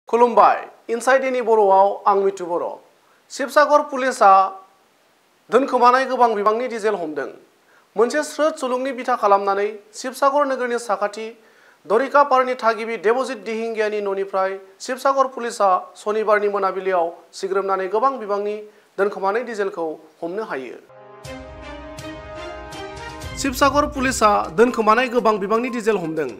खुलुमबाय inside any बर'आव आं मिथु बर'। शिबसागर पुलिसा दोनखोमानाय गोबां बिबांनि डिजेल हमदों। मोनसे स्रोद सुलुंनि बिथा खालामनानै शिबसागर नोगोरनि साखाथि दरिकापारनि थागिबि देबजित दिहिंगियानि न'निफ्राय शिबसागर पुलिसा सनिबारनि मोनाबिलियाव सिग्रोमनानै गोबां बिबांनि दोनखोमानाय डिजेलखौ हमनो हायो। शिबसागर पुलिसा दोनखोमानाय गोबां बिबांनि डिजेल हमदों।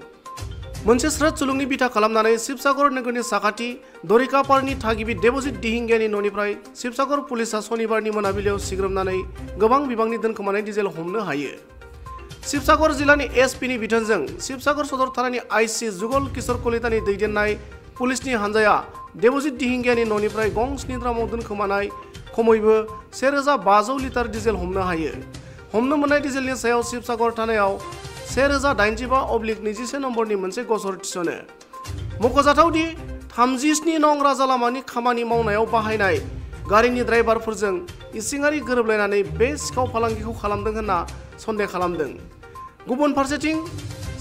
मोनसे स्रोद सुलुंनि बिथा खालामनानै शिबसागर नोगोरनि साखाथि दरिकापारनि थागिबि देबजित दिहिंगियानि न'निफ्राय शिबसागर पुलिसा सनिबारनि मोनाबिलियाव सिग्रोमनानै गोबां बिबांनि दोनखोमानाय डिजेल हमनो हायो। शिबसागर जिल्लानि एसपिनि बिथोनजों शिबसागर सदर थानानि आइसि जुगल किशोर कलितानि दैदेननाय पुलिसनि हानजाया देबजित दिहिंगियानि न'निफ्राय गंस्नि द्रामाव दोनखोमानाय खमैबो 1500 लिटार डिजेल हमनो हायो। हमनो मोननाय डिजेलनि सायाव शिबसागर थानायाव 1085/27 नम्बरनि मोनसे गसर थिसनो। मख'जाथावदि 37 नं राजा लामानि खामानि मावनायाव बाहायनाय गारिनि ड्राइभारफोरजों इसिङारि गोरोबलायनानै बे सिखाव फालांगिखौ खालामदों होनना सन्देह खालामदों। गुबुन फारसेथिं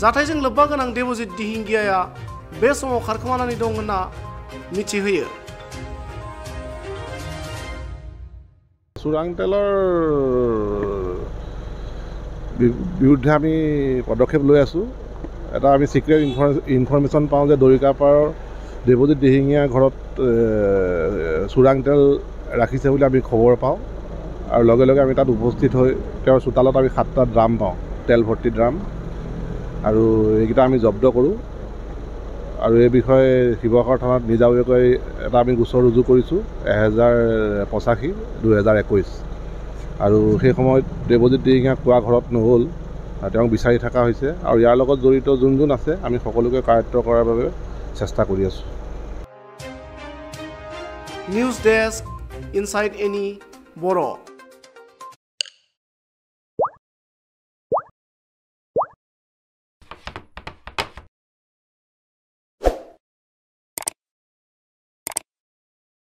जाथायजों लोब्बा गोनां देबजित दिहिंगियाया बे समाव खारखोमानानै दं होनना मिथिहोयो। চোৰাংতেলৰ বিৰুদ্ধে আমি পদক্ষেপ লৈ আছোঁ। এটা আমি চিক্ৰেট ইনফৰমেশ্যন পাওঁ যে দৰিকাপাৰৰ দেবজিত দিহিঙীয়াৰ ঘৰত চোৰাংতেল ৰাখিছে বুলি আমি খবৰ পাওঁ আৰু লগে লগে আমি তাত উপস্থিত হৈ তেওঁৰ চোতালত আমি 7টা ড্ৰাম পাওঁ, তেল ভৰ্তি ড্ৰাম, আৰু এইকেইটা আমি জব্দ কৰোঁ। আৰু এই বিষয়ে শিৱসাগৰ থানাত নিজাববীয়াকৈ এটা আমি গোচৰ ৰুজু কৰিছোঁ 1085/2021। আৰু সেই সময়ত দেবজিত দিহিঙীয়াক কোৱা ঘৰত নহ'ল, তেওঁক বিচাৰি থকা হৈছে আৰু ইয়াৰ লগত জড়িত যোন আছে আমি সকলোকে কাৰ্যত কৰাৰ বাবে চেষ্টা কৰি আছোঁ। নিউজ ডেস্ক ইনসাইড এনি বড়।